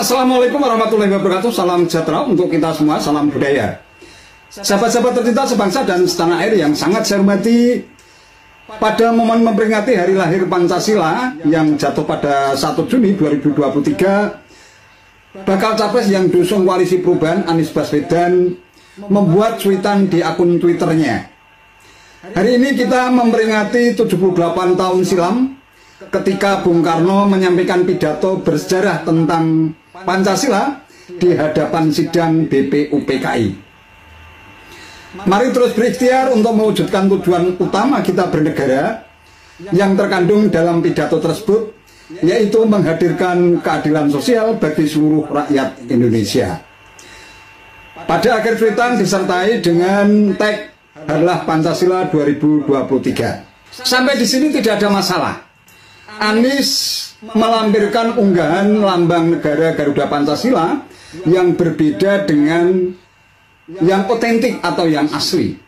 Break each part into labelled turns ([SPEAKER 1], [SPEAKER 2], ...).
[SPEAKER 1] Assalamualaikum warahmatullahi wabarakatuh. Salam sejahtera untuk kita semua, salam budaya. Sahabat-sahabat tercinta sebangsa dan setanah air yang sangat saya hormati, pada momen memperingati hari lahir Pancasila yang jatuh pada 1 Juni 2023, bakal capres yang diusung Koalisi Perubahan Anies Baswedan membuat cuitan di akun Twitternya. Hari ini kita memperingati 78 tahun silam ketika Bung Karno menyampaikan pidato bersejarah tentang Pancasila di hadapan sidang BPUPKI. Mari terus berikhtiar untuk mewujudkan tujuan utama kita bernegara yang terkandung dalam pidato tersebut, yaitu menghadirkan keadilan sosial bagi seluruh rakyat Indonesia. Pada akhir cuitan disertai dengan tag Harlah Pancasila 2023. Sampai di sini tidak ada masalah. Anies melampirkan unggahan lambang negara Garuda Pancasila yang berbeda dengan yang otentik atau yang asli.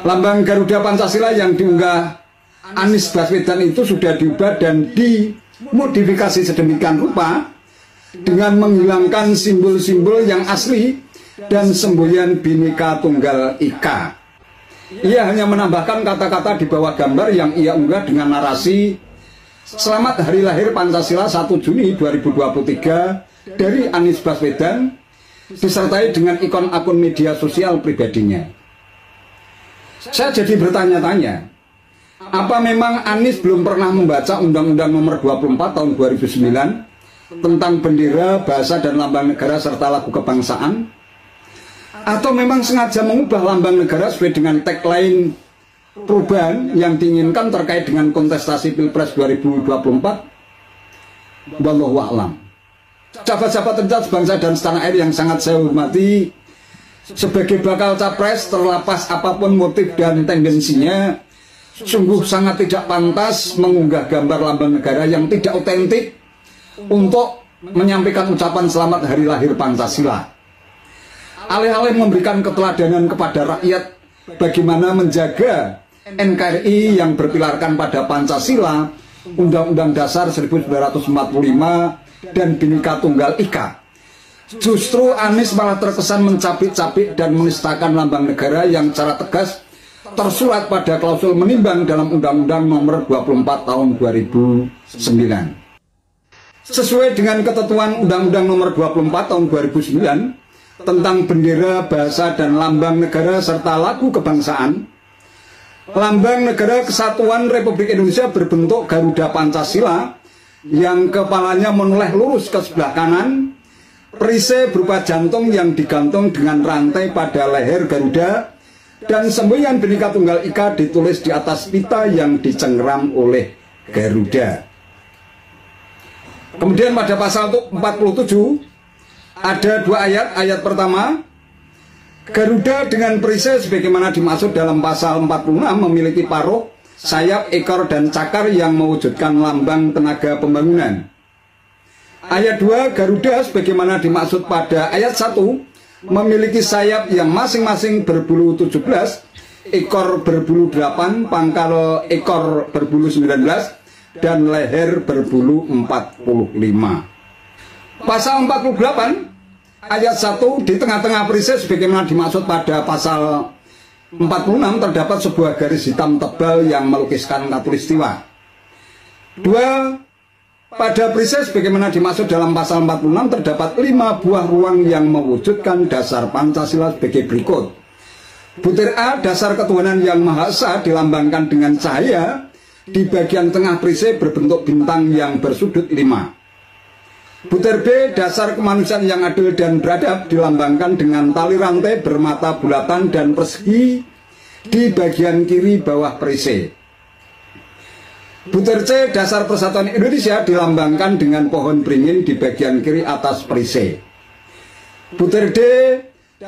[SPEAKER 1] Lambang Garuda Pancasila yang diunggah Anies Baswedan itu sudah diubah dan dimodifikasi sedemikian rupa dengan menghilangkan simbol-simbol yang asli dan semboyan Bhinneka Tunggal Ika. Ia hanya menambahkan kata-kata di bawah gambar yang ia unggah dengan narasi "Selamat Hari Lahir Pancasila 1 Juni 2023" dari Anies Baswedan, disertai dengan ikon akun media sosial pribadinya. Saya jadi bertanya-tanya, apa memang Anies belum pernah membaca Undang-Undang Nomor 24 Tahun 2009 tentang bendera, bahasa dan lambang negara serta lagu kebangsaan? Atau memang sengaja mengubah lambang negara sesuai dengan tagline perubahan yang diinginkan terkait dengan kontestasi Pilpres 2024? Wallahu a'lam. Sahabat-sahabat tercinta sebangsa dan setanah air yang sangat saya hormati, sebagai bakal capres, terlepas apapun motif dan tendensinya, sungguh sangat tidak pantas mengunggah gambar lambang negara yang tidak otentik untuk menyampaikan ucapan selamat hari lahir Pancasila. Alih-alih memberikan keteladanan kepada rakyat bagaimana menjaga NKRI yang berpilarkan pada Pancasila, Undang-Undang Dasar 1945 dan Bhinneka Tunggal Ika, justru Anies malah terkesan mencapik-capik dan menistakan lambang negara yang secara tegas tersurat pada klausul menimbang dalam Undang-Undang Nomor 24 Tahun 2009. Sesuai dengan ketentuan Undang-Undang Nomor 24 Tahun 2009 tentang bendera, bahasa dan lambang negara serta lagu kebangsaan, lambang negara Kesatuan Republik Indonesia berbentuk Garuda Pancasila yang kepalanya menoleh lurus ke sebelah kanan, perisai berupa jantung yang digantung dengan rantai pada leher Garuda, dan semboyan Bhinneka Tunggal Ika ditulis di atas pita yang dicengkeram oleh Garuda. Kemudian pada pasal 47 ada dua ayat. Ayat pertama, Garuda dengan perisai sebagaimana dimaksud dalam pasal 46 memiliki paruh, sayap, ekor, dan cakar yang mewujudkan lambang tenaga pembangunan. Ayat 2, Garuda sebagaimana dimaksud pada ayat 1 memiliki sayap yang masing-masing berbulu 17, ekor berbulu 8, pangkal ekor berbulu 19, dan leher berbulu 45. Pasal 48 ayat 1, di tengah-tengah perisai sebagaimana dimaksud pada pasal 46 terdapat sebuah garis hitam tebal yang melukiskan khatulistiwa. 2, pada perisai sebagaimana dimaksud dalam pasal 46 terdapat 5 buah ruang yang mewujudkan dasar Pancasila sebagai berikut. Butir A, dasar ketuhanan yang Maha Esa, dilambangkan dengan cahaya. Di bagian tengah perisai berbentuk bintang yang bersudut 5. Butir B, dasar kemanusiaan yang adil dan beradab, dilambangkan dengan tali rantai bermata bulatan dan persegi di bagian kiri bawah perisai. Butir C, dasar persatuan Indonesia, dilambangkan dengan pohon beringin di bagian kiri atas perisai. Butir D,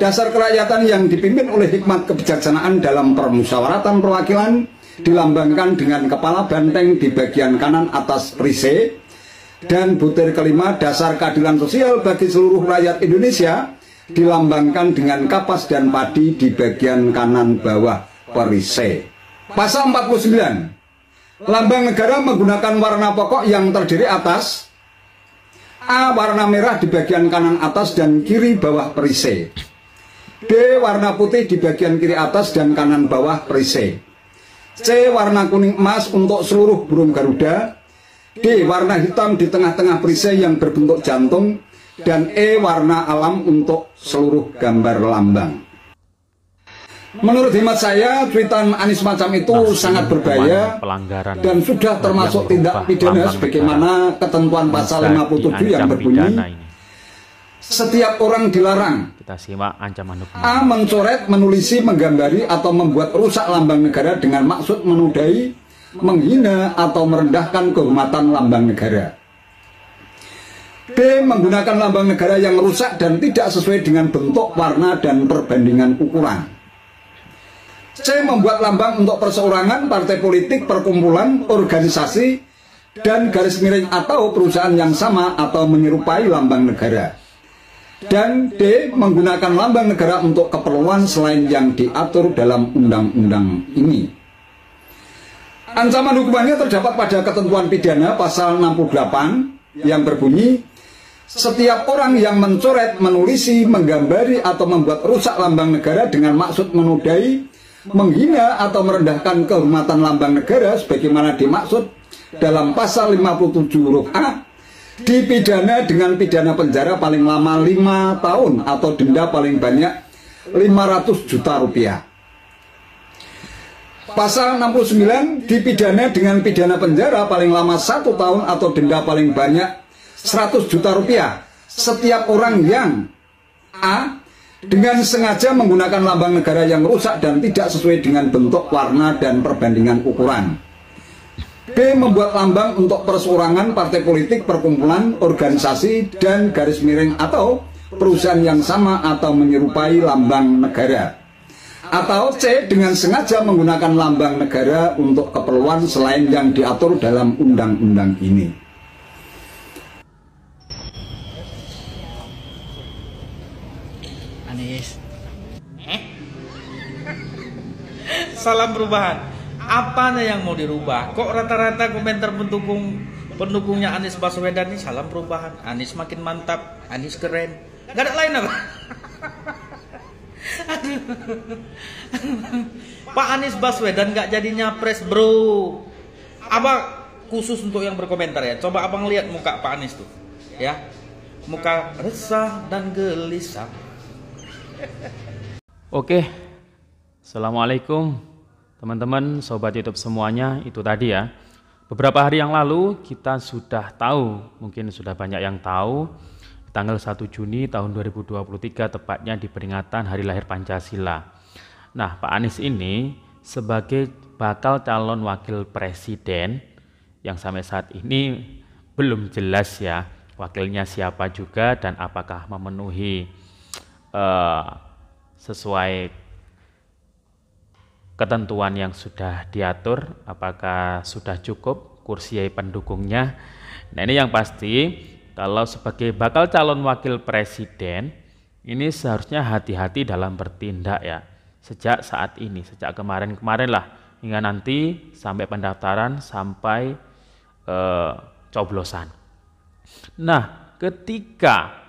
[SPEAKER 1] dasar kerakyatan yang dipimpin oleh hikmat kebijaksanaan dalam permusyawaratan perwakilan, dilambangkan dengan kepala banteng di bagian kanan atas perisai. Dan butir kelima, dasar keadilan sosial bagi seluruh rakyat Indonesia, dilambangkan dengan kapas dan padi di bagian kanan bawah perisai. Pasal 49, lambang negara menggunakan warna pokok yang terdiri atas A. Warna merah di bagian kanan atas dan kiri bawah perisai. B. Warna putih di bagian kiri atas dan kanan bawah perisai. C. Warna kuning emas untuk seluruh burung Garuda. D. Warna hitam di tengah-tengah perisai yang berbentuk jantung. Dan E. Warna alam untuk seluruh gambar lambang. Menurut hemat saya, tweetan Anies macam itu sangat berbahaya dan sudah termasuk tindak pidana sebagaimana ketentuan pasal 57 yang berbunyi, setiap orang dilarang
[SPEAKER 2] kita simak ancaman hukum.
[SPEAKER 1] A. Mencoret, menulisi, menggambari atau membuat rusak lambang negara dengan maksud menodai, menghina atau merendahkan kehormatan lambang negara. B. Menggunakan lambang negara yang rusak dan tidak sesuai dengan bentuk, warna, dan perbandingan ukuran. C. Membuat lambang untuk perseorangan, partai politik, perkumpulan, organisasi, dan garis miring atau perusahaan yang sama atau menyerupai lambang negara. Dan D. Menggunakan lambang negara untuk keperluan selain yang diatur dalam undang-undang ini. Ancaman hukumannya terdapat pada ketentuan pidana pasal 68 yang berbunyi, setiap orang yang mencoret, menulisi, menggambari, atau membuat rusak lambang negara dengan maksud menodai, menghina atau merendahkan kehormatan lambang negara sebagaimana dimaksud dalam pasal 57 huruf A, dipidana dengan pidana penjara paling lama 5 tahun atau denda paling banyak 500 juta rupiah. Pasal 69 dipidana dengan pidana penjara paling lama 1 tahun atau denda paling banyak 100 juta rupiah setiap orang yang A. Dengan sengaja menggunakan lambang negara yang rusak dan tidak sesuai dengan bentuk, warna, dan perbandingan ukuran. B. Membuat lambang untuk perseorangan, partai politik, perkumpulan, organisasi, dan garis miring atau perusahaan yang sama atau menyerupai lambang negara. Atau C. Dengan sengaja menggunakan lambang negara untuk keperluan selain yang diatur dalam undang-undang ini.
[SPEAKER 3] Anies. Salam perubahan. Apanya yang mau dirubah? Kok rata-rata komentar pendukungnya Anies Baswedan ini salam perubahan. Anies makin mantap, Anies keren. Gak ada lain apa? Pak Anies Baswedan gak jadi nyapres, bro. Abang khusus untuk yang berkomentar ya. Coba abang lihat muka Pak Anies tuh, ya. Muka resah dan gelisah.
[SPEAKER 2] Oke, assalamualaikum teman-teman, sobat YouTube semuanya. Itu tadi ya, beberapa hari yang lalu kita sudah tahu, mungkin sudah banyak yang tahu, tanggal 1 Juni tahun 2023 tepatnya di peringatan Hari Lahir Pancasila. Nah, Pak Anies ini sebagai bakal calon wakil presiden yang sampai saat ini belum jelas ya wakilnya siapa juga dan apakah memenuhi sesuai ketentuan yang sudah diatur, apakah sudah cukup kursi pendukungnya. Nah, ini yang pasti kalau sebagai bakal calon wakil presiden ini seharusnya hati-hati dalam bertindak ya, sejak saat ini, sejak kemarin-kemarin lah hingga nanti sampai pendaftaran, sampai coblosan. Nah, ketika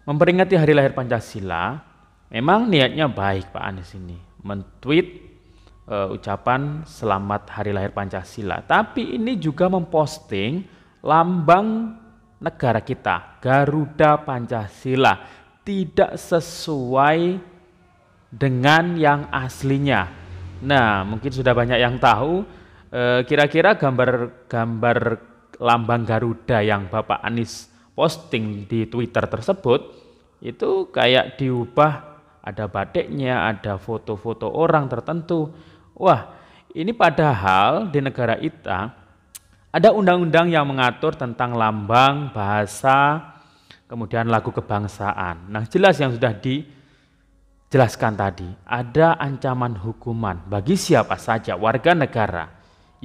[SPEAKER 2] memperingati Hari Lahir Pancasila, memang niatnya baik Pak Anies ini men-tweet ucapan selamat Hari Lahir Pancasila, tapi ini juga memposting lambang negara kita, Garuda Pancasila, tidak sesuai dengan yang aslinya. Nah, mungkin sudah banyak yang tahu, kira-kira gambar lambang Garuda yang Bapak Anies posting di Twitter tersebut itu kayak diubah, ada batiknya, ada foto-foto orang tertentu. Wah, ini padahal di negara kita ada undang-undang yang mengatur tentang lambang, bahasa, kemudian lagu kebangsaan. Nah, jelas yang sudah dijelaskan tadi, ada ancaman hukuman bagi siapa saja warga negara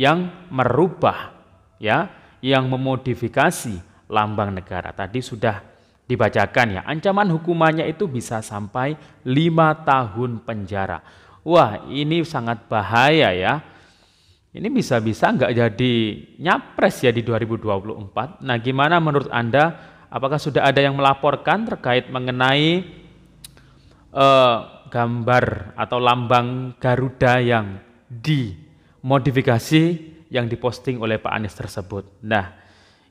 [SPEAKER 2] yang merubah ya, yang memodifikasi lambang negara. Tadi sudah dibacakan ya, ancaman hukumannya itu bisa sampai 5 tahun penjara. Wah, ini sangat bahaya ya. ini bisa-bisa nggak jadi nyapres ya di 2024. Nah, gimana menurut Anda? Apakah sudah ada yang melaporkan terkait mengenai gambar atau lambang Garuda yang dimodifikasi yang diposting oleh Pak Anies tersebut? Nah,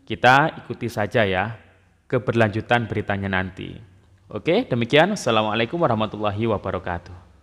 [SPEAKER 2] kita ikuti saja ya keberlanjutan beritanya nanti. Oke, demikian. Assalamualaikum warahmatullahi wabarakatuh.